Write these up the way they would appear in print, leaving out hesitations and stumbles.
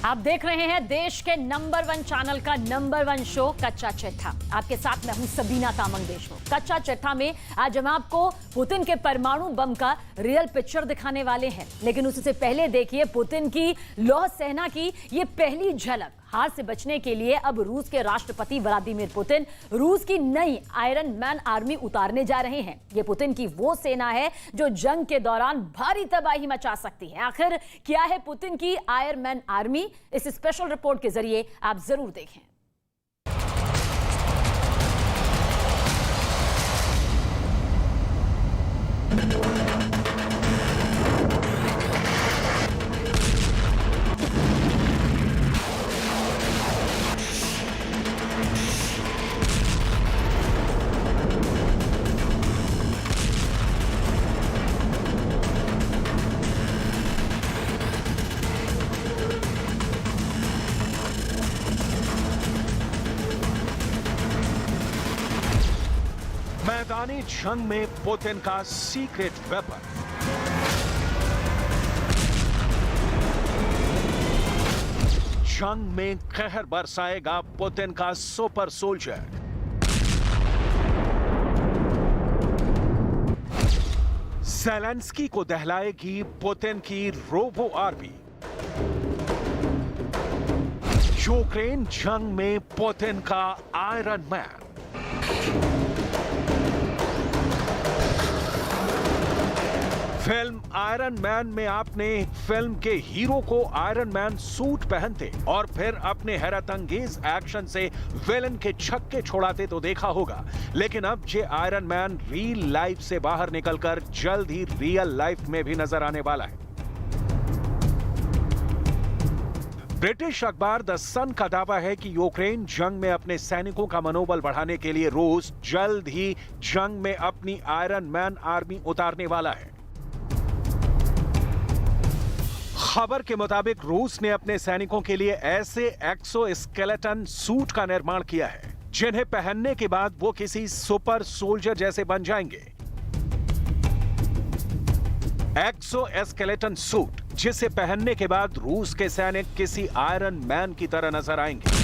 आप देख रहे हैं देश के नंबर 1 चैनल का नंबर 1 शो कच्चा चिट्ठा। आपके साथ मैं हूं सबीना तामंग देशमुख। कच्चा चिट्ठा में आज हम आपको पुतिन के परमाणु बम का रियल पिक्चर दिखाने वाले हैं, लेकिन उससे पहले देखिए पुतिन की लौह सेना की ये पहली झलक। हार से बचने के लिए अब रूस के राष्ट्रपति व्लादिमीर पुतिन रूस की नई आयरन मैन आर्मी उतारने जा रहे हैं। ये पुतिन की वो सेना है जो जंग के दौरान भारी तबाही मचा सकती है। आखिर क्या है पुतिन की आयरन मैन आर्मी, इस स्पेशल रिपोर्ट के जरिए आप जरूर देखें। मैदानी जंग में पुतिन का सीक्रेट वेपन। जंग में कहर बरसाएगा पुतिन का सुपर सोल्जर। ज़ेलेंस्की को दहलाएगी पुतिन की रोबो आर्मी। यूक्रेन जंग में पुतिन का iron man. Film iron man में आपने फिल्म के हीरो को आयरन मैन सूट पहनते और फिर अपने हैरत अंगेज एक्शन से विलन के छक्के छोड़ाते तो देखा होगा, लेकिन अब ये आयरन मैन रियल लाइफ से बाहर निकलकर जल्द ही रियल लाइफ में भी नजर आने वाला है। ब्रिटिश अखबार द सन का दावा है कि यूक्रेन जंग में अपने सैनिकों का मनोबल बढ़ाने के लिए रूस जल्द ही जंग में अपनी आयरन मैन आर्मी उतारने वाला है। खबर के मुताबिक रूस ने अपने सैनिकों के लिए ऐसे एक्सोस्केलेटन सूट का निर्माण किया है जिन्हें पहनने के बाद वो किसी सुपर सोल्जर जैसे बन जाएंगे। एक्सोस्केलेटन सूट जिसे पहनने के बाद रूस के सैनिक किसी आयरन मैन की तरह नजर आएंगे।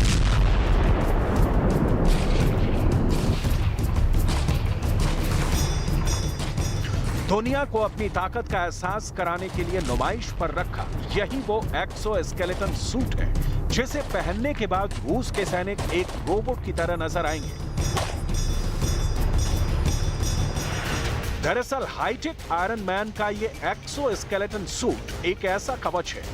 दुनिया को अपनी ताकत का एहसास कराने के लिए नुमाइश पर रखा यही वो एक्सोस्केलेटन सूट है जिसे पहनने के बाद रूस के सैनिक एक रोबोट की तरह नजर आएंगे। दरअसल हाईटेक आयरन मैन का ये एक्सोस्केलेटन सूट एक ऐसा कवच है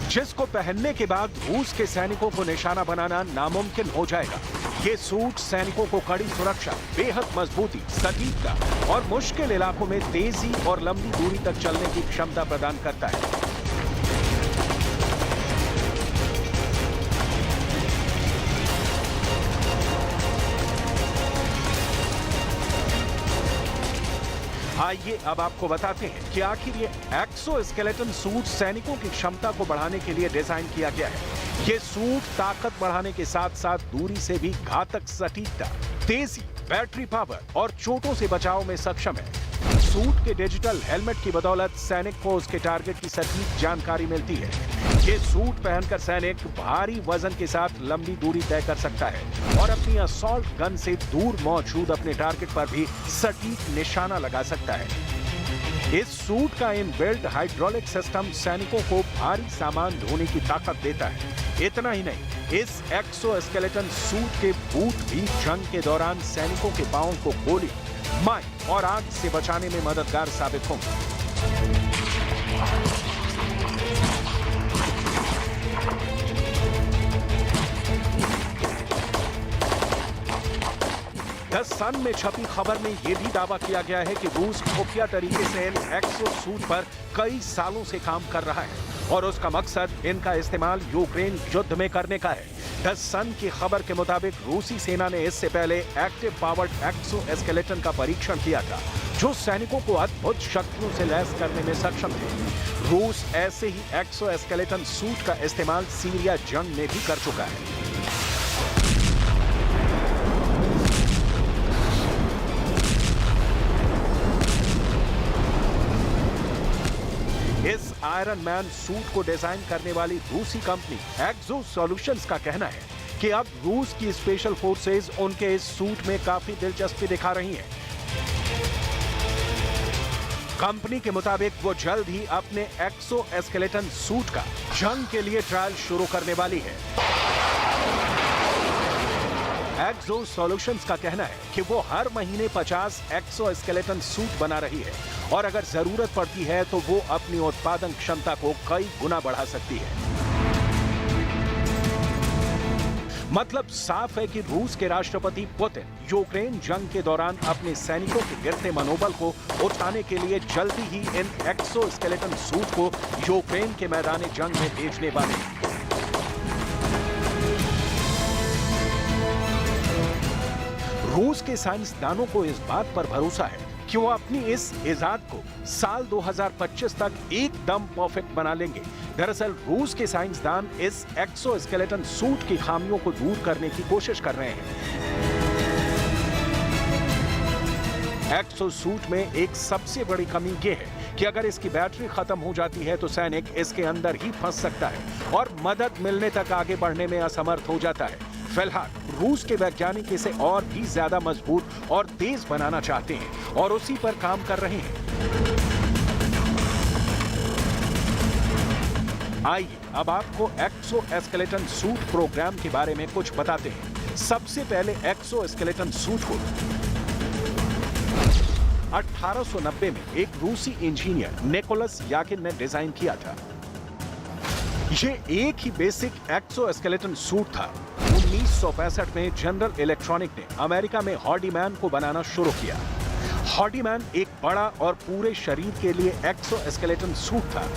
जिसको पहनने के बाद रूस के सैनिकों को निशाना बनाना नामुमकिन हो जाएगा। ये सूट सैनिकों को कड़ी सुरक्षा, बेहद मजबूती, सटीकता और मुश्किल इलाकों में तेजी और लंबी दूरी तक चलने की क्षमता प्रदान करता है। आइए अब आपको बताते हैं कि आखिर ये एक्सोस्केलेटन सूट सैनिकों की क्षमता को बढ़ाने के लिए डिजाइन किया गया है। ये सूट ताकत बढ़ाने के साथ साथ दूरी से भी घातक सटीकता, तेजी, बैटरी पावर और चोटों से बचाव में सक्षम है। सूट के डिजिटल हेलमेट की बदौलत सैनिक को उसके टारगेट की सटीक जानकारी मिलती है। ये सूट पहनकर सैनिक भारी वजन के साथ लंबी दूरी तय कर सकता है और अपनी असॉल्ट गन से दूर मौजूद अपने टारगेट पर भी सटीक निशाना लगा सकता है। इस सूट का इनबिल्ट हाइड्रोलिक सिस्टम सैनिकों को भारी सामान ढोने की ताकत देता है। इतना ही नहीं, इस एक्सोस्केलेटन सूट के बूट भी जंग के दौरान सैनिकों के पांवों को गोली, माइन और आग से बचाने में मददगार साबित होंगे। द सन में छपी खबर में यह भी दावा किया गया है कि रूस खुफिया तरीके से इन एक्सो सूट पर कई सालों से काम कर रहा है और उसका मकसद इनका इस्तेमाल यूक्रेन युद्ध में करने का है। द सन की खबर के मुताबिक रूसी सेना ने इससे पहले एक्टिव पावर्ड एक्सोस्केलेटन का परीक्षण किया था जो सैनिकों को अद्भुत शक्तियों से लैस करने में सक्षम थे। रूस ऐसे ही एक्सोस्केलेटन सूट का इस्तेमाल सीरिया जंग में भी कर चुका है। इस आयरन मैन सूट को डिजाइन करने वाली रूसी कंपनी एक्सो सॉल्यूशंस का कहना है कि अब रूस की स्पेशल फोर्सेज उनके इस सूट में काफी दिलचस्पी दिखा रही हैं। कंपनी के मुताबिक वो जल्द ही अपने एक्सो एस्केलेटन सूट का जंग के लिए ट्रायल शुरू करने वाली है। एक्सो सॉल्यूशंस का कहना है कि वो हर महीने 50 एक्सो एस्केलेटन सूट बना रही है और अगर जरूरत पड़ती है तो वो अपनी उत्पादन क्षमता को कई गुना बढ़ा सकती है। मतलब साफ है कि रूस के राष्ट्रपति पुतिन यूक्रेन जंग के दौरान अपने सैनिकों के गिरते मनोबल को उठाने के लिए जल्दी ही इन एक्सो स्केलेटन सूट को यूक्रेन के मैदान जंग में भेजने वाले हैं। रूस के साइंसदानों को इस बात पर भरोसा है कि वो अपनी इस इजाद को साल 2025 तक एकदम परफेक्ट बना लेंगे। दरअसल रूस के साइंसदान इस एक्सो स्केलेटन सूट की खामियों को दूर करने की कोशिश कर रहे हैं। एक्सो सूट में एक सबसे बड़ी कमी यह है कि अगर इसकी बैटरी खत्म हो जाती है तो सैनिक इसके अंदर ही फंस सकता है और मदद मिलने तक आगे बढ़ने में असमर्थ हो जाता है। फिलहाल रूस के वैज्ञानिक इसे और भी ज्यादा मजबूत और तेज बनाना चाहते हैं और उसी पर काम कर रहे हैं। आइए अब आपको एक्सो एस्केलेटन सूट प्रोग्राम के बारे में कुछ बताते हैं। सबसे पहले एक्सो एस्केलेटन सूट को 1890 में एक रूसी इंजीनियर निकोलस याकिन ने डिजाइन किया था। ये एक ही बेसिक एक्सो एस्केलेटन सूट था। 1965 में जनरल इलेक्ट्रॉनिक ने अमेरिका में हॉर्डीमैन को बनाना शुरू किया। हॉर्डीमैन एक बड़ा और पूरे शरीर के लिए एक्सो एस्केलेटन सूट था।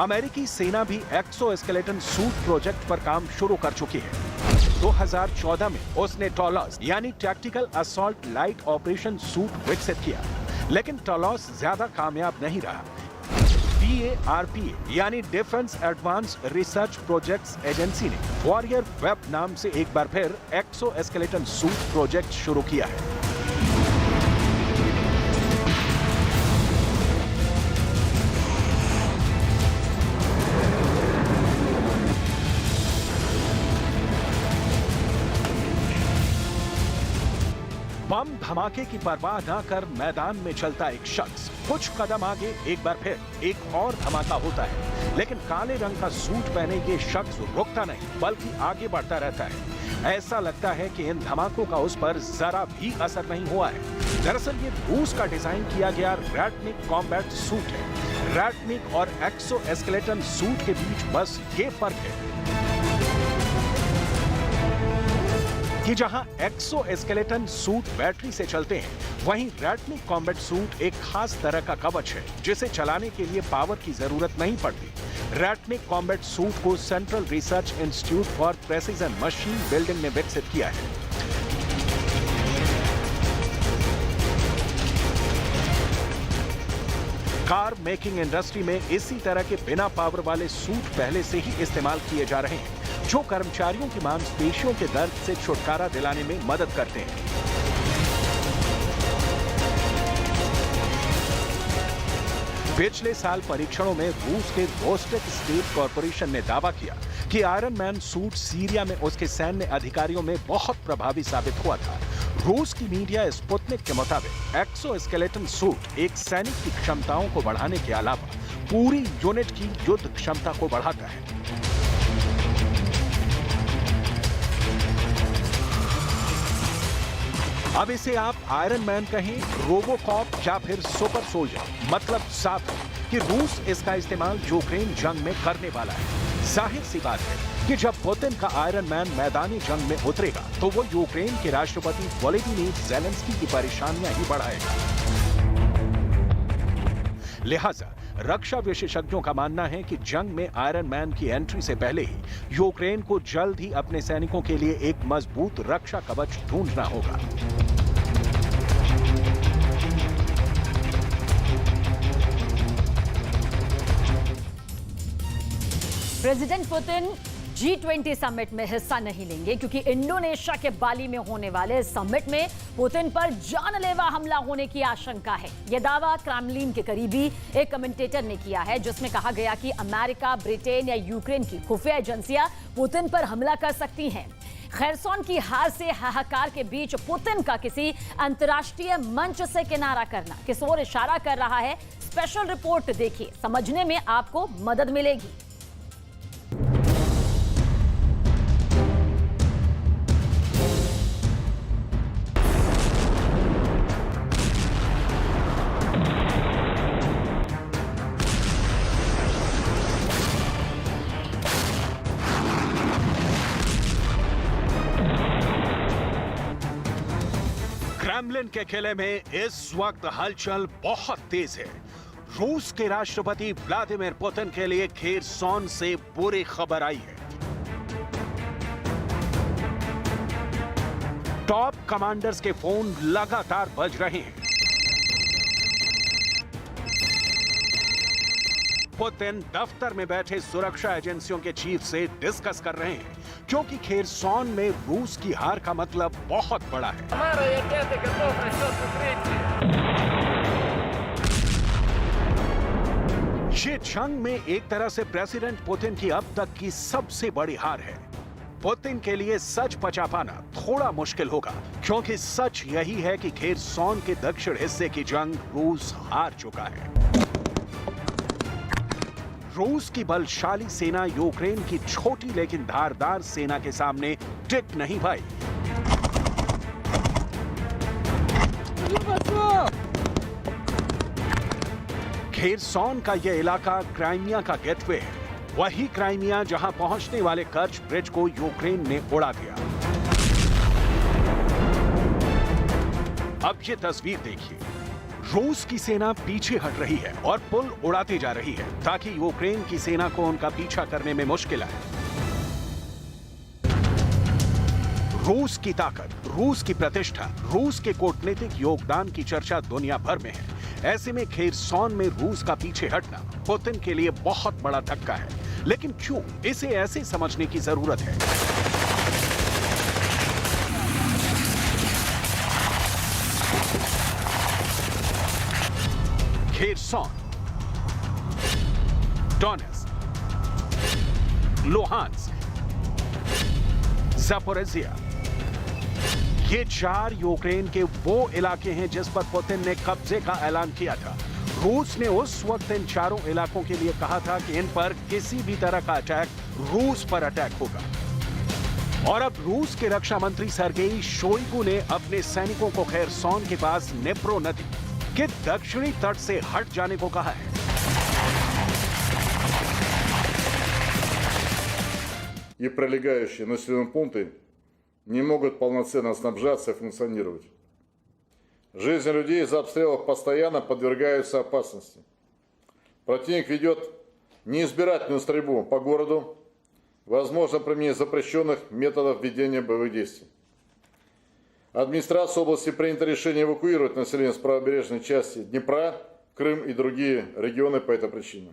अमेरिकी सेना भी एक्सो एस्केलेटन सूट प्रोजेक्ट पर काम शुरू कर चुकी है। 2014 में उसने टॉलॉस यानी tactical assault light operation suit विकसित किया, लेकिन टॉलॉस ज्यादा कामयाब नहीं रहा। DARPA यानी defence advance research projects agency ने वॉरियर वेब नाम से एक बार फिर एक्सो एस्केलेटन सूट प्रोजेक्ट शुरू किया है। बम धमाके की परवाह न कर मैदान में चलता एक शख्स कुछ कदम आगे एक बार फिर एक और धमाका होता है, लेकिन काले रंग का सूट पहने ये शख्स रुकता नहीं बल्कि आगे बढ़ता रहता है। ऐसा लगता है कि इन धमाकों का उस पर जरा भी असर नहीं हुआ है। दरअसल ये रूस का डिजाइन किया गया रैटनिक कॉम्बैट सूट है। रैटनिक और एक्सो एस्केलेटन सूट के बीच बस ये फर्क है कि जहां एक्सो एस्केलेटन सूट बैटरी से चलते हैं, वहीं रैटनिक कॉम्बैट सूट एक खास तरह का कवच है जिसे चलाने के लिए पावर की जरूरत नहीं पड़ती। रैटनिक कॉम्बैट सूट को central research institute for precision machine building ने विकसित किया है। कार मेकिंग इंडस्ट्री में इसी तरह के बिना पावर वाले सूट पहले से ही इस्तेमाल किए जा रहे हैं, जो कर्मचारियों की मांसपेशियों के दर्द से छुटकारा दिलाने में मदद करते हैं। पिछले साल परीक्षणों में रूस के रोस्टेक स्टेट कॉर्पोरेशन ने दावा किया कि आयरन मैन सूट सीरिया में उसके सैन्य अधिकारियों में बहुत प्रभावी साबित हुआ था। रूस की मीडिया स्पुतनिक के मुताबिक एक्सो एस्केलेटन सूट एक सैनिक की क्षमताओं को बढ़ाने के अलावा पूरी यूनिट की युद्ध क्षमता को बढ़ाता है। अब इसे आप आयरन मैन कहें, रोबोकॉप या फिर सुपर सोल्जर, मतलब साफ है कि रूस इसका इस्तेमाल यूक्रेन जंग में करने वाला है। जाहिर सी बात है कि जब पुतिन का आयरन मैन मैदानी जंग में उतरेगा तो वो यूक्रेन के राष्ट्रपति वोलोदिमीर ज़ेलेंस्की की परेशानियां ही बढ़ाएगा। लिहाजा रक्षा विशेषज्ञों का मानना है कि जंग में आयरन मैन की एंट्री से पहले ही यूक्रेन को जल्द ही अपने सैनिकों के लिए एक मजबूत रक्षा कवच ढूंढना होगा। प्रेसिडेंट पुतिन G20 समिट में हिस्सा नहीं लेंगे क्योंकि इंडोनेशिया के बाली में होने वाले इस समिट में पुतिन पर जानलेवा हमला होने की आशंका है। यह दावा क्रेमलिन के करीबी एक कमेंटेटर ने किया है, जिसमें कहा गया कि अमेरिका, ब्रिटेन या यूक्रेन की खुफिया एजेंसियां पुतिन पर हमला कर सकती हैं। खैरसॉन की हार से हाहाकार के बीच पुतिन का किसी अंतर्राष्ट्रीय मंच से किनारा करना किस ओर इशारा कर रहा है, स्पेशल रिपोर्ट देखिए, समझने में आपको मदद मिलेगी। क्रेमलिन के किले में इस वक्त हलचल बहुत तेज है। रूस के राष्ट्रपति व्लादिमीर पुतिन के लिए खेरसॉन से बुरी खबर आई है। टॉप कमांडर्स के फोन लगातार बज रहे हैं। पुतिन दफ्तर में बैठे सुरक्षा एजेंसियों के चीफ से डिस्कस कर रहे हैं क्योंकि खेरसॉन में रूस की हार का मतलब बहुत बड़ा है। ये जंग में एक तरह से प्रेसिडेंट पुतिन की अब तक की सबसे बड़ी हार है। पुतिन के लिए सच पचा पाना थोड़ा मुश्किल होगा क्योंकि सच यही है कि खेरसॉन के दक्षिण हिस्से की जंग रूस हार चुका है। रूस की बलशाली सेना यूक्रेन की छोटी लेकिन धारदार सेना के सामने टिक नहीं पाई। खेरसॉन का यह इलाका क्राइमिया का गेटवे है, वही क्राइमिया जहां पहुंचने वाले कर्च ब्रिज को यूक्रेन ने उड़ा दिया। अब ये तस्वीर देखिए, रूस की सेना पीछे हट रही है और पुल उड़ाती जा रही है ताकि यूक्रेन की सेना को उनका पीछा करने में मुश्किल आए। रूस की ताकत, रूस की प्रतिष्ठा, रूस के कूटनीतिक योगदान की चर्चा दुनिया भर में है। ऐसे में खेरसॉन में रूस का पीछे हटना पुतिन के लिए बहुत बड़ा धक्का है। लेकिन क्यों, इसे ऐसे समझने की जरूरत है। खेरसॉन, डोनेट्स्क, लुहांस्क, ज़ापोरिज़िया, ये चार यूक्रेन के वो इलाके हैं जिस पर पुतिन ने कब्जे का ऐलान किया था। रूस ने उस वक्त इन चारों इलाकों के लिए कहा था कि इन पर किसी भी तरह का अटैक रूस पर अटैक होगा। और अब रूस के रक्षा मंत्री सर्गेई शोइगु ने अपने सैनिकों को खेरसॉन के पास नेप्रो नदी के दक्षिणी तट से हट जाने को कहा है। И прилегающие населенные пункты не могут полноценно снабжаться и функционировать. Жизни людей из-за обстрелов постоянно подвергаются опасности. Противник ведет неизбирательную стрельбу по городу, возможно применение запрещенных методов ведения боевых действий. Администрация области принято решение эвакуировать население с правобережной части Днепра, Крым и другие регионы по этой причине.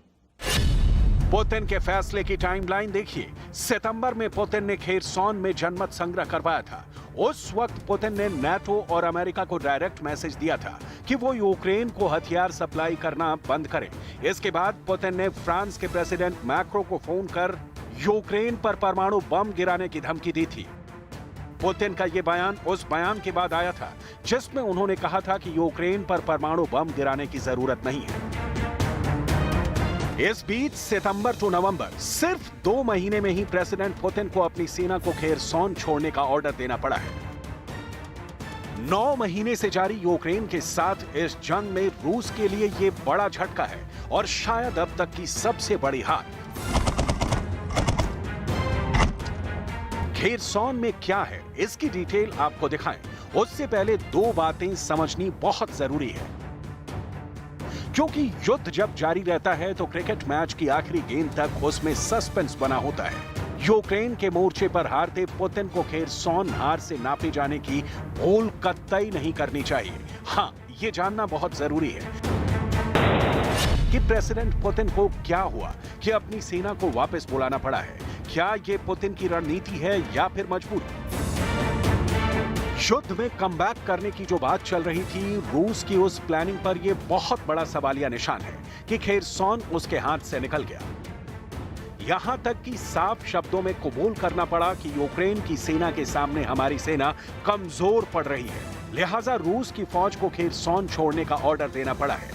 पुतिन के फैसले की टाइमलाइन देखिए। सितंबर में पुतिन ने खेरसॉन में जनमत संग्रह करवाया था। उस वक्त पुतिन ने नाटो और अमेरिका को डायरेक्ट मैसेज दिया था कि वो यूक्रेन को हथियार सप्लाई करना बंद करें। इसके बाद पुतिन ने फ्रांस के प्रेसिडेंट मैक्रो को फोन कर यूक्रेन पर परमाणु बम गिराने की धमकी दी थी। पुतिन का ये बयान उस बयान के बाद आया था जिसमें उन्होंने कहा था कि यूक्रेन पर परमाणु बम गिराने की जरूरत नहीं है। इस बीच सितंबर टू नवंबर सिर्फ 2 महीने में ही प्रेसिडेंट पुतिन को अपनी सेना को खेरसॉन छोड़ने का ऑर्डर देना पड़ा है। 9 महीने से जारी यूक्रेन के साथ इस जंग में रूस के लिए यह बड़ा झटका है और शायद अब तक की सबसे बड़ी हार। खेरसॉन में क्या है, इसकी डिटेल आपको दिखाएं, उससे पहले 2 बातें समझनी बहुत जरूरी है। क्योंकि युद्ध जब जारी रहता है तो क्रिकेट मैच की आखिरी गेंद तक उसमें सस्पेंस बना होता है। यूक्रेन के मोर्चे पर हारते पुतिन को खेरसॉन हार से नापे जाने की भूल कतई नहीं करनी चाहिए। हाँ, ये जानना बहुत जरूरी है कि प्रेसिडेंट पुतिन को क्या हुआ कि अपनी सेना को वापस बुलाना पड़ा है। क्या ये पुतिन की रणनीति है या फिर मजबूरी? युद्ध में कमबैक करने की जो बात चल रही थी, रूस की उस प्लानिंग पर यह बहुत बड़ा सवालिया निशान है कि खेरसॉन उसके हाथ से निकल गया। यहां तक कि साफ शब्दों में कबूल करना पड़ा कि यूक्रेन की सेना के सामने हमारी सेना कमजोर पड़ रही है, लिहाजा रूस की फौज को खेरसॉन छोड़ने का ऑर्डर देना पड़ा है।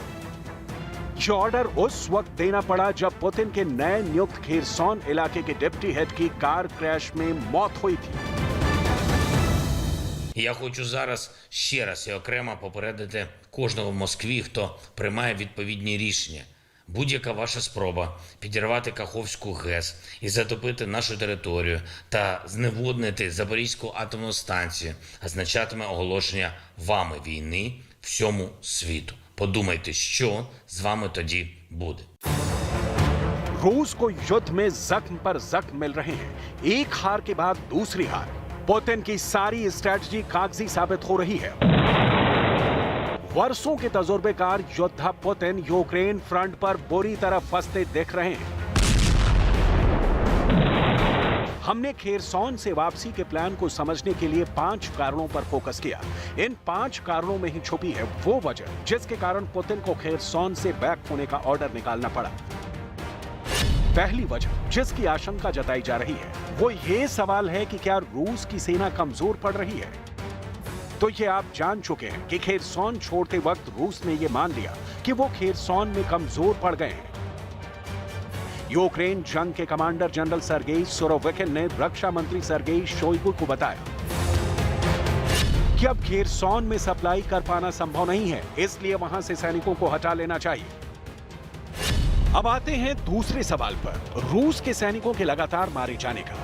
यह ऑर्डर उस वक्त देना पड़ा जब पुतिन के नए नियुक्त खेरसॉन इलाके के डिप्टी हेड की कार क्रैश में मौत हुई थी। Я хочу зараз ще раз і окремо попередити кожного в Москві, хто приймає відповідні рішення. Будь-яка ваша спроба підірвати Каховську ГЕС і затопити нашу територію та зневоднити Запорізьку атомну станцію означатиме оголошення вами війни всьому світу. Подумайте, що з вами тоді буде. रूस को युद्ध में जख्म पर जख्म मिल रहे हैं, एक हार के बाद दूसरी हार। पुतिन की सारी स्ट्रैटेजी कागजी साबित हो रही है। वर्षों के तजुर्बेकार योद्धा पुतिन यूक्रेन फ्रंट पर बुरी तरह फंसते दिख रहे हैं। हमने खेरसॉन से वापसी के प्लान को समझने के लिए 5 कारणों पर फोकस किया। इन 5 कारणों में ही छुपी है वो वजह जिसके कारण पुतिन को खेरसॉन से बैक होने का ऑर्डर निकालना पड़ा। पहली वजह जिसकी आशंका जताई जा रही है वो ये सवाल है कि क्या रूस की सेना कमजोर पड़ रही है। तो ये आप जान चुके हैं कि खेरसॉन छोड़ते वक्त रूस ने ये मान लिया कि वो खेरसॉन में कमजोर पड़ गए हैं। यूक्रेन जंग के कमांडर जनरल सर्गेई सुरोविकिन ने रक्षा मंत्री सर्गेई शोइगु को बताया कि अब खेरसॉन में सप्लाई कर पाना संभव नहीं है, इसलिए वहां से सैनिकों को हटा लेना चाहिए। अब आते हैं दूसरे सवाल पर, रूस के सैनिकों के लगातार मारे जाने का।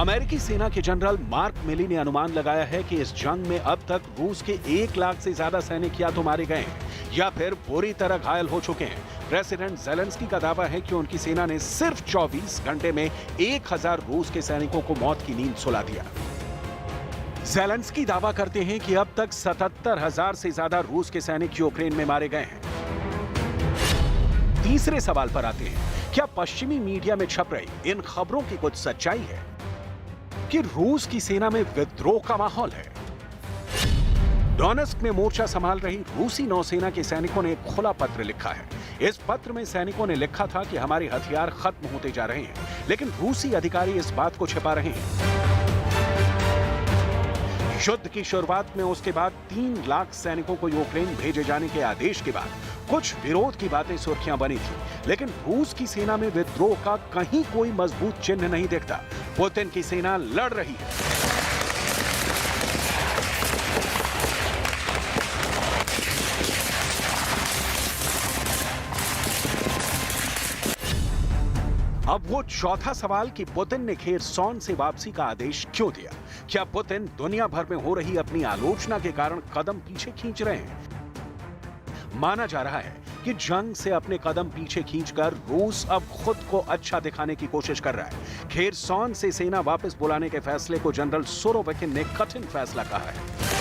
अमेरिकी सेना के जनरल मार्क मिली ने अनुमान लगाया है कि इस जंग में अब तक रूस के 1 लाख से ज्यादा सैनिक या तो मारे गए हैं या फिर बुरी तरह घायल हो चुके हैं। प्रेसिडेंट ज़ेलेंस्की का दावा है कि उनकी सेना ने सिर्फ 24 घंटे में 1000 रूस के सैनिकों को मौत की नींद सुला दिया। ज़ेलेंस्की दावा करते हैं कि अब तक 77,000 से ज्यादा रूस के सैनिक यूक्रेन में मारे गए हैं। तीसरे सवाल पर आते हैं, क्या पश्चिमी मीडिया में छप रही इन खबरों की कुछ सच्चाई है कि रूस की सेना में विद्रोह का माहौल है। डोनेस्क में मोर्चा संभाल रही रूसी नौसेना के सैनिकों ने एक खुला पत्र लिखा है। इस पत्र में सैनिकों ने लिखा था कि हमारे हथियार खत्म होते जा रहे हैं, लेकिन रूसी अधिकारी इस बात को छिपा रहे हैं। युद्ध की शुरुआत में उसके बाद 3 लाख सैनिकों को यूक्रेन भेजे जाने के आदेश के बाद कुछ विरोध की बातें सुर्खियां बनी थी, लेकिन रूस की सेना में विद्रोह का कहीं कोई मजबूत चिन्ह नहीं दिखता। पुतिन की सेना लड़ रही है। अब वो चौथा सवाल कि पुतिन ने खेरसॉन से वापसी का आदेश क्यों दिया। क्या पुतिन दुनिया भर में हो रही अपनी आलोचना के कारण कदम पीछे खींच रहे हैं? माना जा रहा है कि जंग से अपने कदम पीछे खींचकर रूस अब खुद को अच्छा दिखाने की कोशिश कर रहा है। खेरसॉन से सेना वापस बुलाने के फैसले को जनरल सुरोविकिन ने कठिन फैसला कहा है।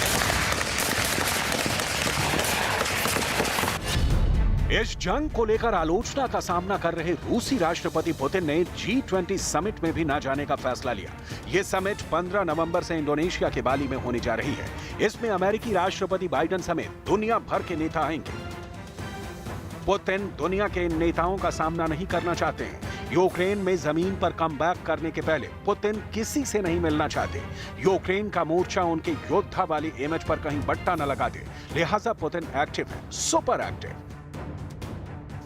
इस जंग को लेकर आलोचना का सामना कर रहे रूसी राष्ट्रपति पुतिन ने G20 समिट में भी न जाने का फैसला लिया। यह समिट 15 नवंबर से इंडोनेशिया के बाली में होने जा रही है। इसमें अमेरिकी राष्ट्रपति बाइडेन समेत दुनिया भर के नेता आएंगे। पुतिन दुनिया के इन नेताओं का सामना नहीं करना चाहते हैं। यूक्रेन में जमीन पर कमबैक करने के पहले पुतिन किसी से नहीं मिलना चाहते। यूक्रेन का मोर्चा उनके योद्धा वाली इमेज पर कहीं बट्टा न लगा दे, लिहाजा पुतिन एक्टिव है, सुपर एक्टिव।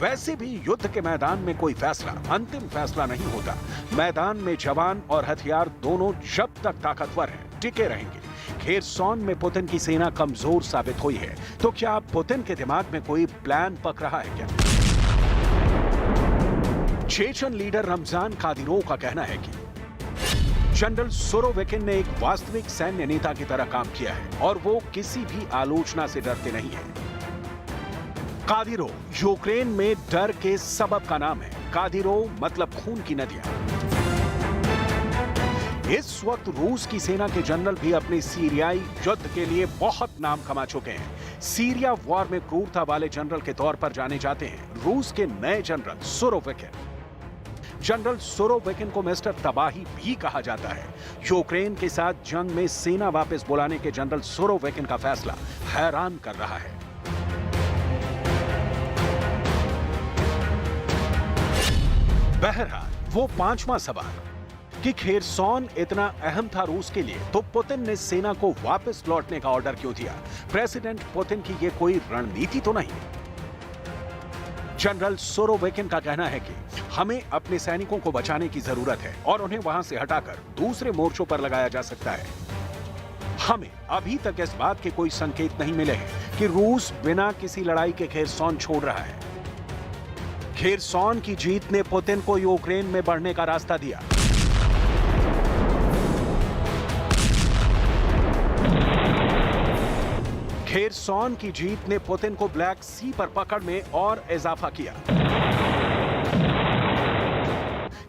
वैसे भी युद्ध के मैदान में कोई फैसला अंतिम फैसला नहीं होता। मैदान में जवान और हथियार दोनों जब तक ताकतवर हैं, टिके रहेंगे। खेरसॉन में पुतिन की सेना कमजोर साबित हुई है, तो क्या पुतिन के दिमाग में कोई प्लान पक रहा है क्या? चेचन लीडर रमजान कादिरोव का कहना है कि जनरल सुरोविकिन ने एक वास्तविक सैन्य नेता की तरह काम किया है और वो किसी भी आलोचना से डरते नहीं है। कादिरोव यूक्रेन में डर के सबब का नाम है। कादिरोव मतलब खून की नदियां। इस वक्त रूस की सेना के जनरल भी अपने सीरियाई युद्ध के लिए बहुत नाम कमा चुके हैं। सीरिया वॉर में क्रूरता वाले जनरल के तौर पर जाने जाते हैं रूस के नए जनरल सुरोविकिन। जनरल सुरोविकिन को मिस्टर तबाही भी कहा जाता है। यूक्रेन के साथ जंग में सेना वापस बुलाने के जनरल सुरोविकिन का फैसला हैरान कर रहा है। बहरहाल वो पांचवा सवाल कि खेरसॉन इतना अहम था रूस के लिए, तो पुतिन ने सेना को वापस लौटने का ऑर्डर क्यों दिया? प्रेसिडेंट पुतिन की ये कोई रणनीति तो नहीं? जनरल सुरोविकिन का कहना है कि हमें अपने सैनिकों को बचाने की जरूरत है और उन्हें वहां से हटाकर दूसरे मोर्चों पर लगाया जा सकता है। हमें अभी तक इस बात के कोई संकेत नहीं मिले हैं कि रूस बिना किसी लड़ाई के खेरसॉन छोड़ रहा है। खेरसॉन की जीत ने पुतिन को यूक्रेन में बढ़ने का रास्ता दिया। खेरसॉन की जीत ने पुतिन को ब्लैक सी पर पकड़ में और इजाफा किया।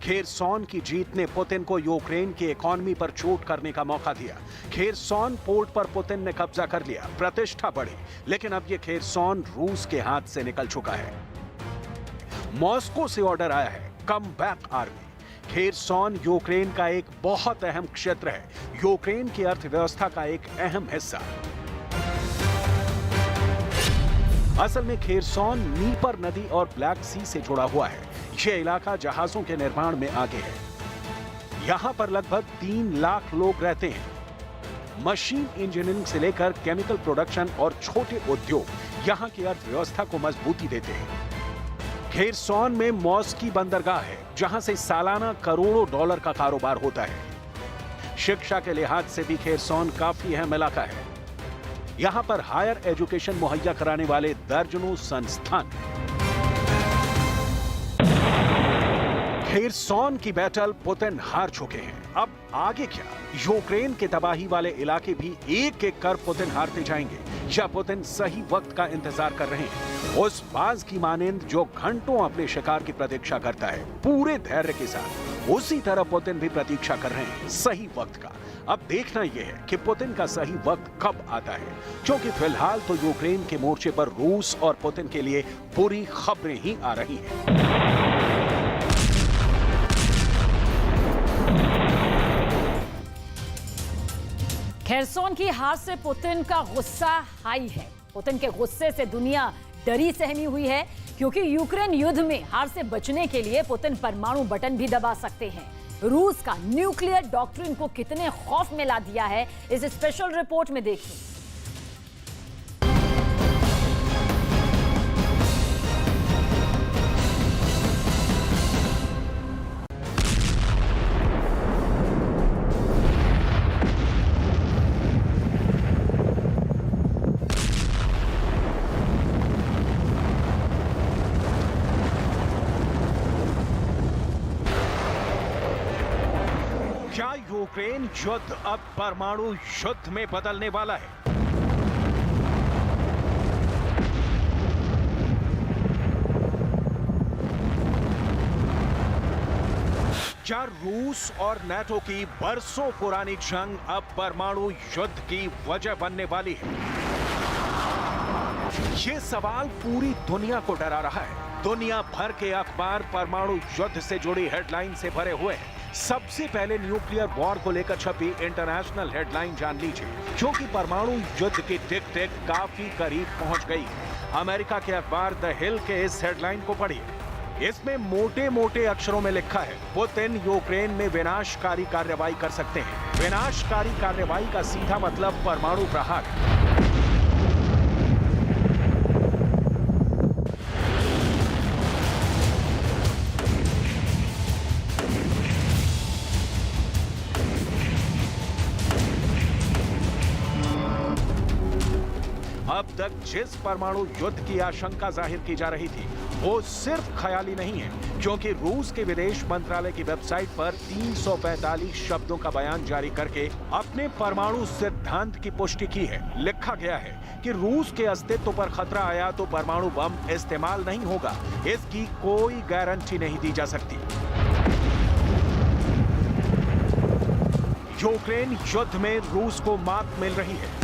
खेरसॉन की जीत ने पुतिन को यूक्रेन की इकोनॉमी पर चोट करने का मौका दिया। खेरसॉन पोर्ट पर पुतिन ने कब्जा कर लिया, प्रतिष्ठा बढ़ी, लेकिन अब यह खेरसॉन रूस के हाथ से निकल चुका है। मॉस्को से ऑर्डर आया है, come back army. Kherson Ukraine का एक बहुत अहम क्षेत्र है, यूक्रेन की अर्थव्यवस्था का एक अहम हिस्सा। असल में खेरसॉन नीपर नदी और ब्लैक सी से जुड़ा हुआ है। यह इलाका जहाजों के निर्माण में आगे है। यहां पर लगभग 3 लाख लोग रहते हैं। मशीन इंजीनियरिंग से लेकर केमिकल प्रोडक्शन और छोटे उद्योग यहां की अर्थव्यवस्था को मजबूती देते हैं। खेरसॉन में मॉस्की बंदरगाह है, जहां से सालाना करोड़ों डॉलर का कारोबार होता है। शिक्षा के लिहाज से भी खेरसॉन काफी अहम इलाका है। यहां पर हायर एजुकेशन मुहैया कराने वाले दर्जनों संस्थान हैं। खेरसॉन की बैटल पुतिन हार चुके हैं। अब आगे क्या? यूक्रेन के तबाही वाले इलाके भी एक एक कर पुतिन हारते जाएंगे या पुतिन सही वक्त का इंतजार कर रहे हैं, उस बाज की मानिंद जो घंटों अपने शिकार की प्रतीक्षा करता है पूरे धैर्य के साथ, उसी तरह पुतिन भी प्रतीक्षा कर रहे हैं सही वक्त का। अब देखना यह है कि पुतिन का सही वक्त कब आता है, क्योंकि फिलहाल तो यूक्रेन के मोर्चे पर रूस और पुतिन के लिए बुरी खबरें ही आ रही हैं। खेरसॉन की हार से पुतिन का गुस्सा हाई है। पुतिन के गुस्से से दुनिया डरी सहमी हुई है, क्योंकि यूक्रेन युद्ध में हार से बचने के लिए पुतिन परमाणु बटन भी दबा सकते हैं। रूस का न्यूक्लियर डॉक्ट्रिन को कितने खौफ में ला दिया है, इस स्पेशल रिपोर्ट में देखिए। क्या यूक्रेन युद्ध अब परमाणु युद्ध में बदलने वाला है? क्या रूस और नाटो की बरसों पुरानी जंग अब परमाणु युद्ध की वजह बनने वाली है? ये सवाल पूरी दुनिया को डरा रहा है। दुनिया भर के अखबार परमाणु युद्ध से जुड़ी हेडलाइन से भरे हुए हैं। सबसे पहले न्यूक्लियर वॉर को लेकर छपी इंटरनेशनल हेडलाइन जान लीजिए, क्योंकि परमाणु युद्ध की टिक टिक काफी करीब पहुंच गई। अमेरिका के अखबार द हिल के इस हेडलाइन को पढ़िए। इसमें मोटे मोटे अक्षरों में लिखा है, पुतिन यूक्रेन में विनाशकारी कार्रवाई कर सकते हैं। विनाशकारी कार्रवाई का सीधा मतलब परमाणु प्रहार। अब तक जिस परमाणु युद्ध की आशंका जाहिर की जा रही थी, वो सिर्फ ख्याली नहीं है, क्योंकि रूस के विदेश मंत्रालय की वेबसाइट पर 345 शब्दों का बयान जारी करके अपने परमाणु सिद्धांत की पुष्टि की है। लिखा गया है कि रूस के अस्तित्व पर खतरा आया तो परमाणु बम इस्तेमाल नहीं होगा, इसकी कोई गारंटी नहीं दी जा सकती। यूक्रेन युद्ध में रूस को मात मिल रही है।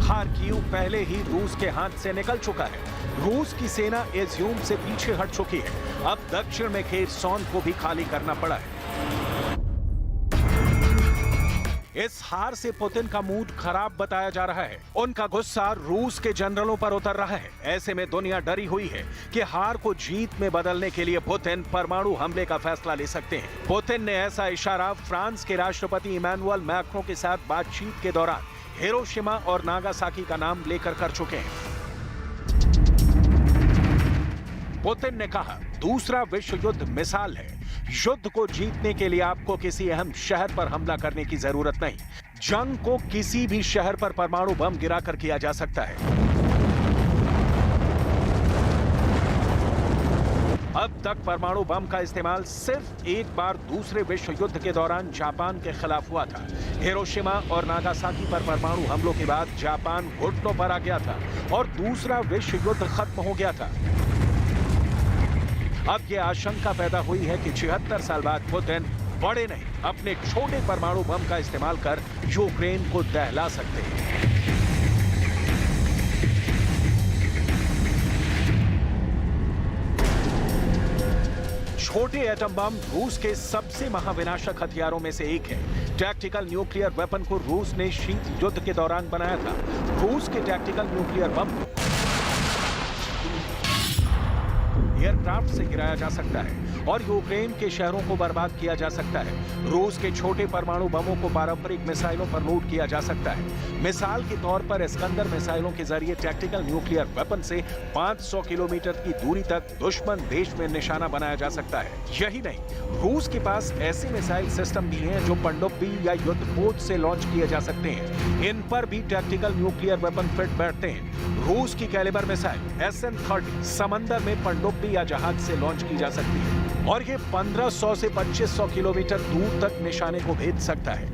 खार्किव पहले ही रूस के हाथ से निकल चुका है। रूस की सेना इज्यूम से पीछे हट चुकी है। अब दक्षिण में खेरसोन को भी खाली करना पड़ा है। इस हार से पुतिन का मूड खराब बताया जा रहा है। उनका गुस्सा रूस के जनरलों पर उतर रहा है। ऐसे में दुनिया डरी हुई है कि हार को जीत में बदलने के लिए पुतिन परमाणु हमले का फैसला ले सकते हैं। पुतिन ने ऐसा इशारा फ्रांस के राष्ट्रपति इमैनुअल मैक्रों के साथ बातचीत के दौरान हिरोशिमा और नागासाकी का नाम लेकर कर चुके हैं। पुतिन ने कहा, दूसरा विश्व युद्ध मिसाल है। युद्ध को जीतने के लिए आपको किसी अहम शहर पर हमला करने की जरूरत नहीं। जंग को किसी भी शहर पर परमाणु बम गिराकर किया जा सकता है। अब तक परमाणु बम का इस्तेमाल सिर्फ एक बार दूसरे विश्व युद्ध के दौरान जापान के खिलाफ हुआ था। हिरोशिमा और नागासाकी पर परमाणु हमलों के बाद जापान घुटनों पर आ गया था और दूसरा विश्व युद्ध खत्म हो गया था। अब यह आशंका पैदा हुई है कि 76 साल बाद पुतिन बड़े नहीं, अपने छोटे परमाणु बम का इस्तेमाल कर यूक्रेन को दहला सकते हैं। छोटे एटम बम रूस के सबसे महाविनाशक हथियारों में से एक है। टैक्टिकल न्यूक्लियर वेपन को रूस ने शीत युद्ध के दौरान बनाया था। रूस के टैक्टिकल न्यूक्लियर बम को एयरक्राफ्ट से गिराया जा सकता है और यूक्रेन के शहरों को बर्बाद किया जा सकता है। रूस के छोटे परमाणु बमों को पारंपरिक मिसाइलों पर लोड किया जा सकता है। मिसाल के तौर पर इस्कंदर मिसाइलों के जरिए टैक्टिकल न्यूक्लियर वेपन से 500 किलोमीटर की दूरी तक दुश्मन देश में निशाना बनाया जा सकता है। यही नहीं, रूस के पास ऐसे मिसाइल सिस्टम भी हैं जो पनडुब्बी या युद्धपोत से लॉन्च किए जा सकते हैं। इन पर भी टैक्टिकल न्यूक्लियर वेपन फिट बैठते हैं। रूस की कैलिबर मिसाइल SN-30 समंदर में पनडुब्बी या जहाज से लॉन्च की जा सकती है और ये 1500 से 2500 किलोमीटर दूर तक निशाने को भेज सकता है।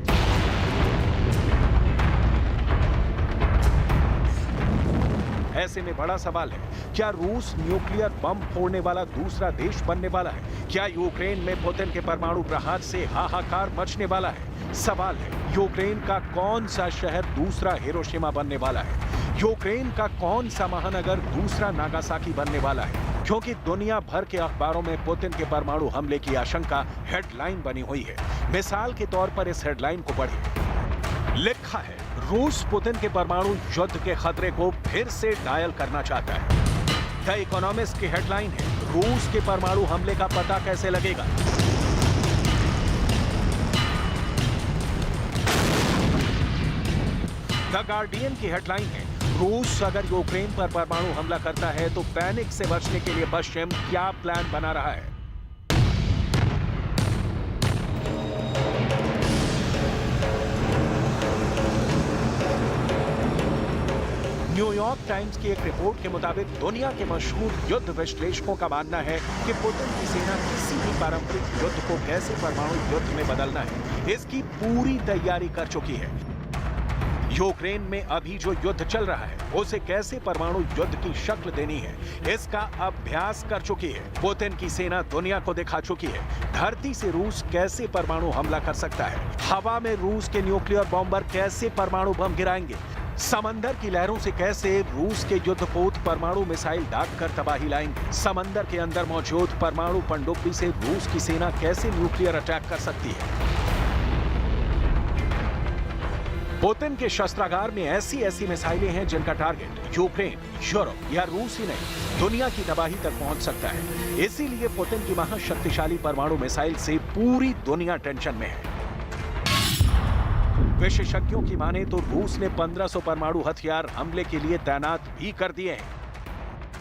ऐसे में बड़ा सवाल है, क्या रूस न्यूक्लियर बम फोड़ने वाला दूसरा देश बनने वाला है? क्या यूक्रेन में पुतिन के परमाणु प्रहार से हाहाकार मचने वाला है? सवाल है, यूक्रेन का कौन सा शहर दूसरा हिरोशिमा बनने वाला है? यूक्रेन का कौन सा महानगर दूसरा नागासाकी बनने वाला है? क्योंकि दुनिया भर के अखबारों में पुतिन के परमाणु हमले की आशंका हेडलाइन बनी हुई है। मिसाल के तौर पर इस हेडलाइन को पढ़ें। लिखा है, रूस पुतिन के परमाणु युद्ध के खतरे को फिर से डायल करना चाहता है। द इकोनॉमिस्ट की हेडलाइन है, रूस के परमाणु हमले का पता कैसे लगेगा? द गार्डियन की हेडलाइन है, रूस अगर यूक्रेन पर परमाणु हमला करता है तो पैनिक से बचने के लिए पश्चिम क्या प्लान बना रहा है? न्यूयॉर्क टाइम्स की एक रिपोर्ट के मुताबिक दुनिया के मशहूर युद्ध विश्लेषकों का मानना है कि पुतिन की सेना किसी भी पारंपरिक युद्ध को कैसे परमाणु युद्ध में बदलना है, इसकी पूरी तैयारी कर चुकी है। यूक्रेन में अभी जो युद्ध चल रहा है उसे कैसे परमाणु युद्ध की शक्ल देनी है, इसका अभ्यास कर चुकी है। पुतिन की सेना दुनिया को दिखा चुकी है धरती से रूस कैसे परमाणु हमला कर सकता है, हवा में रूस के न्यूक्लियर बॉम्बर कैसे परमाणु बम गिराएंगे, समंदर की लहरों से कैसे रूस के युद्धपोत परमाणु मिसाइल दागकर तबाही लाएंगे, समंदर के अंदर मौजूद परमाणु पनडुब्बी से रूस की सेना कैसे न्यूक्लियर अटैक कर सकती है। पुतिन के शस्त्रागार में ऐसी मिसाइलें हैं जिनका टारगेट यूक्रेन, यूरोप या रूस ही नहीं, दुनिया की तबाही तक पहुंच सकता है। इसीलिए पुतिन की महाशक्तिशाली परमाणु मिसाइल से पूरी दुनिया टेंशन में है। विशेषज्ञों की माने तो रूस ने 1500 परमाणु हथियार हमले के लिए तैनात भी कर दिए हैं।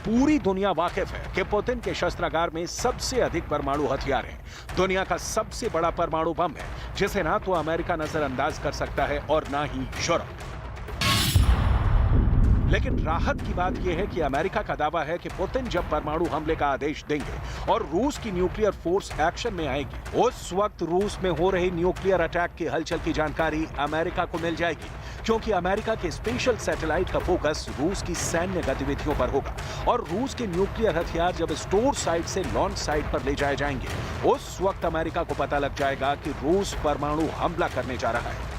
पूरी दुनिया वाकिफ है कि पुतिन के शस्त्रागार में सबसे अधिक परमाणु हथियार हैं। दुनिया का सबसे बड़ा परमाणु बम है जिसे ना तो अमेरिका नजरअंदाज कर सकता है और ना ही यूरोप। लेकिन राहत की बात यह है कि अमेरिका का दावा है कि पुतिन जब परमाणु हमले का आदेश देंगे और रूस की न्यूक्लियर फोर्स एक्शन में आएगी, उस वक्त रूस में हो रही न्यूक्लियर अटैक की हलचल की जानकारी अमेरिका को मिल जाएगी, क्योंकि अमेरिका के स्पेशल सैटेलाइट का फोकस रूस की सैन्य गतिविधियों पर होगा और रूस के न्यूक्लियर हथियार जब स्टोर साइट से लॉन्च साइट पर ले जाए जाएंगे, उस वक्त अमेरिका को पता लग जाएगा कि रूस परमाणु हमला करने जा रहा है।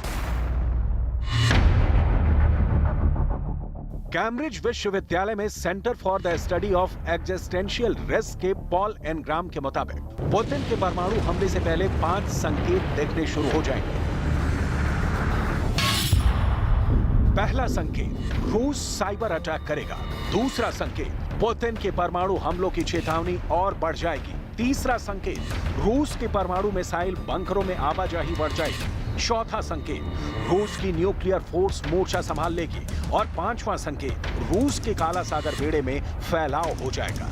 कैम्ब्रिज विश्वविद्यालय में centre for the study of existential risk के पॉल एनग्राम के मुताबिक पुतिन के परमाणु हमले से पहले 5 संकेत दिखने शुरू हो जाएंगे। पहला संकेत, रूस साइबर अटैक करेगा। दूसरा संकेत, पुतिन के परमाणु हमलों की चेतावनी और बढ़ जाएगी। तीसरा संकेत, रूस के परमाणु मिसाइल बंकरों में आवाजाही बढ़ जाएगी। चौथा संकेत, रूस की न्यूक्लियर फोर्स मोर्चा संभाल लेगी। और पांचवा संकेत, रूस के काला सागर बेड़े में फैलाव हो जाएगा।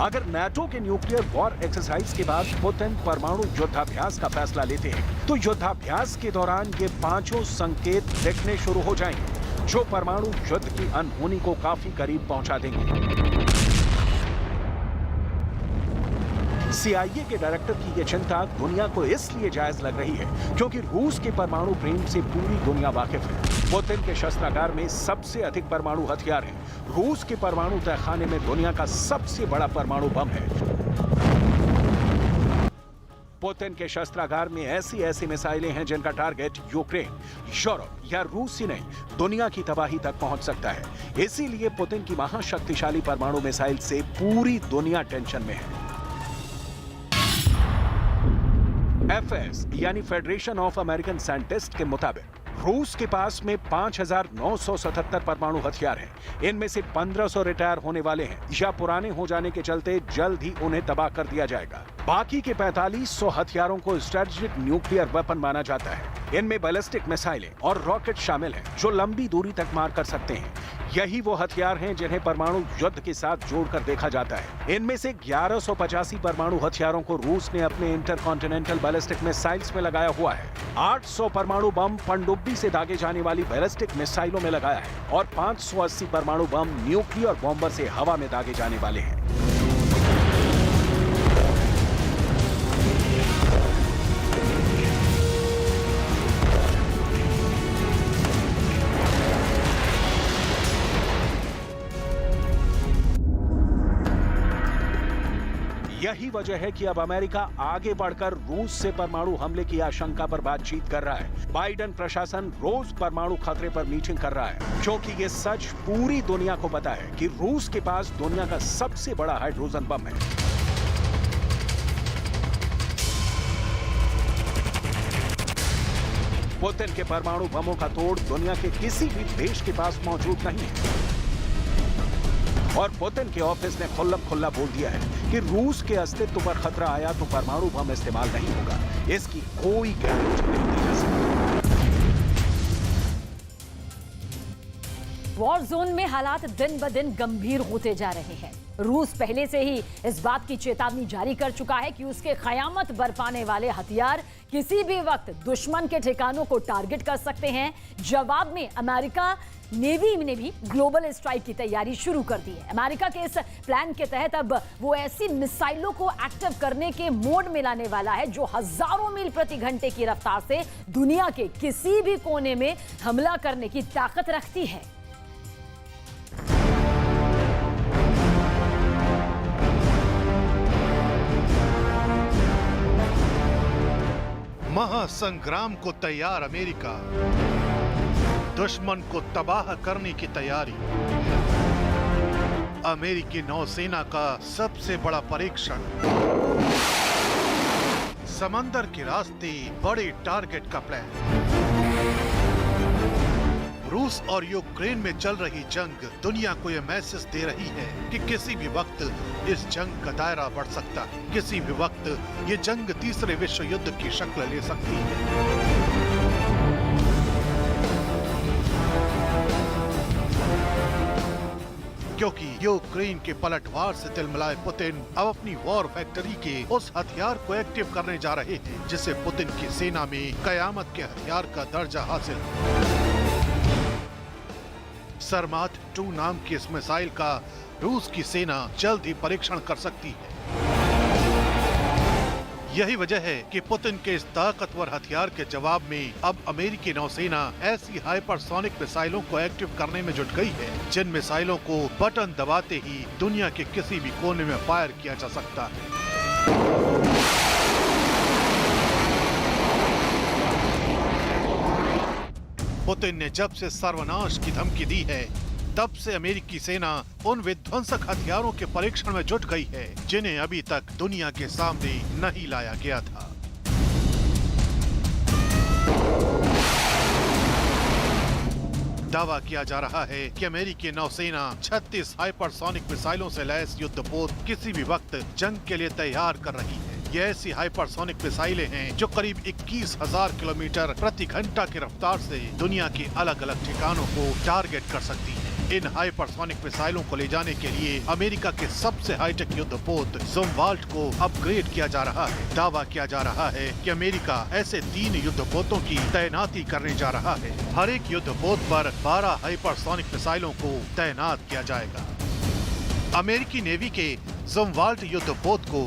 अगर नाटो के न्यूक्लियर वॉर एक्सरसाइज के बाद पुतिन परमाणु युद्धाभ्यास का फैसला लेते हैं तो युद्धाभ्यास के दौरान ये पांचों संकेत दिखने शुरू हो जाएंगे, जो परमाणु युद्ध की अनहोनी को काफी करीब पहुंचा देंगे। CIA के डायरेक्टर की यह चिंता दुनिया को इसलिए जायज लग रही है क्योंकि रूस के परमाणु प्रेम से पूरी दुनिया वाकिफ है। पुतिन के शस्त्रागार में सबसे अधिक परमाणु हथियार हैं। रूस के परमाणु तहखाने में दुनिया का सबसे बड़ा परमाणु बम है। पुतिन के शस्त्रागार में ऐसी मिसाइलें हैं जिनका टारगेट यूक्रेन, यूरोप या रूस ही नहीं दुनिया की तबाही तक पहुंच सकता है। इसीलिए पुतिन की महाशक्तिशाली परमाणु मिसाइल से पूरी दुनिया टेंशन में है। FS यानी फेडरेशन ऑफ अमेरिकन साइंटिस्ट के मुताबिक रूस के पास में 5,977 परमाणु हथियार हैं। इनमें से 1,500 रिटायर होने वाले हैं या पुराने हो जाने के चलते जल्द ही उन्हें तबाह कर दिया जाएगा। बाकी के 4,500 हथियारों को स्ट्रेटेजिक न्यूक्लियर वेपन माना जाता है। इनमें बैलिस्टिक मिसाइलें और रॉकेट शामिल हैं जो लंबी दूरी तक मार कर सकते हैं। यही वो हथियार हैं जिन्हें परमाणु युद्ध के साथ जोड़कर देखा जाता है। इनमें से 1185 परमाणु हथियारों को रूस ने अपने इंटरकॉन्टिनेंटल बैलिस्टिक मिसाइल्स में लगाया हुआ है। 800 परमाणु बम पनडुब्बी से दागे जाने वाली बैलिस्टिक मिसाइलों में लगाया है और 580 परमाणु बम न्यूक्लियर बॉम्बर से हवा में दागे जाने वाले हैं। यही वजह है कि अब अमेरिका आगे बढ़कर रूस से परमाणु हमले की आशंका पर बातचीत कर रहा है। बाइडेन प्रशासन रोज परमाणु खतरे पर मीटिंग कर रहा है क्योंकि ये सच पूरी दुनिया को पता है कि रूस के पास दुनिया का सबसे बड़ा हाइड्रोजन बम है। पुतिन के परमाणु बमों का तोड़ दुनिया के किसी भी देश के पास मौजूद नहीं है। और पुतिन के ऑफिस ने खुल्ला बोल दिया है कि रूस के अस्तित्व पर खतरा आया तो परमाणु बम इस्तेमाल नहीं होगा। इसकी कोई गारंटी नहीं दी जा सकती। वॉर जोन में हालात दिन ब दिन गंभीर होते जा रहे हैं। रूस पहले से ही इस बात की चेतावनी जारी कर चुका है कि उसके कयामत बरपाने वाले हथियार किसी भी वक्त दुश्मन के ठिकानों को टारगेट कर सकते हैं। जवाब में अमेरिका नेवी ने भी ग्लोबल स्ट्राइक की तैयारी शुरू कर दी है। अमेरिका के इस प्लान के तहत अब वो ऐसी मिसाइलों को एक्टिव करने के मोड में लाने वाला है जो हजारों मील प्रति घंटे की रफ्तार से दुनिया के किसी भी कोने में हमला करने की ताकत रखती है। महासंग्राम को तैयार अमेरिका, दुश्मन को तबाह करने की तैयारी। अमेरिकी नौसेना का सबसे बड़ा परीक्षण, समंदर के रास्ते बड़े टारगेट का प्लान। रूस और यूक्रेन में चल रही जंग दुनिया को यह मैसेज दे रही है कि किसी भी वक्त इस जंग का दायरा बढ़ सकता है। किसी भी वक्त ये जंग तीसरे विश्व युद्ध की शक्ल ले सकती है। क्योंकि यूक्रेन के पलटवार से तिलमिलाए पुतिन अब अपनी वॉर फैक्ट्री के उस हथियार को एक्टिव करने जा रहे हैं जिसे पुतिन की सेना में कयामत के हथियार का दर्जा हासिल है। सरमात 2 नाम की इस मिसाइल का रूस की सेना जल्द ही परीक्षण कर सकती है। यही वजह है कि पुतिन के इस ताकतवर हथियार के जवाब में अब अमेरिकी नौसेना ऐसी हाइपरसोनिक मिसाइलों को एक्टिव करने में जुट गई है जिन मिसाइलों को बटन दबाते ही दुनिया के किसी भी कोने में फायर किया जा सकता है। पुतिन ने जब से सर्वनाश की धमकी दी है तब से अमेरिकी सेना उन विध्वंसक हथियारों के परीक्षण में जुट गई है जिन्हें अभी तक दुनिया के सामने नहीं लाया गया था। दावा किया जा रहा है कि अमेरिकी नौसेना 36 हाइपरसोनिक मिसाइलों से लैस युद्धपोत किसी भी वक्त जंग के लिए तैयार कर रही है। ये ऐसी हाइपरसोनिक मिसाइलें हैं जो करीब 21,000 किलोमीटर प्रति घंटा की रफ्तार से दुनिया के अलग अलग ठिकानों को टारगेट कर सकती हैं। इन हाइपरसोनिक मिसाइलों को ले जाने के लिए अमेरिका के सबसे हाईटेक युद्धपोत ज़ुमवाल्ट को अपग्रेड किया जा रहा है। दावा किया जा रहा है कि अमेरिका ऐसे 3 युद्धपोतों की तैनाती करने जा रहा है। हर एक युद्धपोत पर 12 हाइपरसोनिक मिसाइलों को तैनात किया जाएगा। अमेरिकी नेवी के ज़ुमवाल्ट युद्धपोत को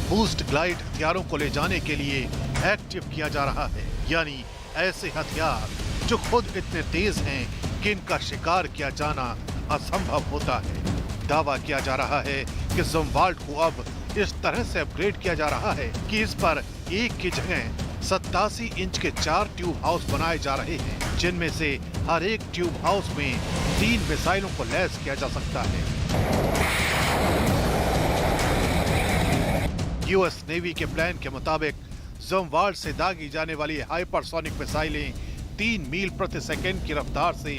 बूस्ट ग्लाइड हथियारों को ले जाने के लिए एक्टिव किया जा रहा है, यानी ऐसे हथियार जो खुद इतने तेज हैं कि इनका शिकार किया जाना असंभव होता है। दावा किया जा रहा है कि ज़ुमवाल्ट को अब इस तरह से अपग्रेड किया जा रहा है कि इस पर एक की जगह 87 इंच के 4 ट्यूब हाउस बनाए जा रहे हैं, जिनमें से हर एक ट्यूब हाउस में 3 मिसाइलों को लैस किया जा सकता है। यूएस नेवी के प्लान के मुताबिक ज़ुमवाल्ट से दागी जाने वाली हाइपरसोनिक मिसाइलें 3 मील प्रति सेकंड की रफ्तार से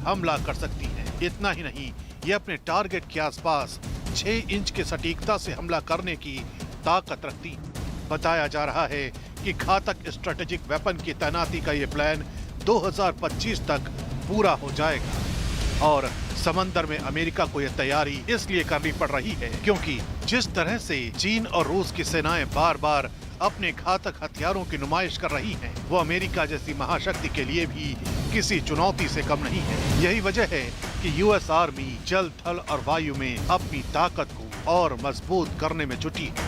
हमला कर सकती हैं। इतना ही नहीं, ये अपने टारगेट के आसपास 6 इंच की सटीकता से हमला करने की ताकत रखती हैं। बताया जा रहा है कि घातक स्ट्रेटेजिक वेपन की तैनाती का ये प्लान 2025 तक पूरा हो जाएगा और समंदर में अमेरिका को यह तैयारी इसलिए करनी पड़ रही है क्योंकि जिस तरह से चीन और रूस की सेनाएं बार बार अपने घातक हथियारों की नुमाइश कर रही हैं, वो अमेरिका जैसी महाशक्ति के लिए भी किसी चुनौती से कम नहीं है। यही वजह है कि यूएस आर्मी जल, थल और वायु में अपनी ताकत को और मजबूत करने में जुटी है।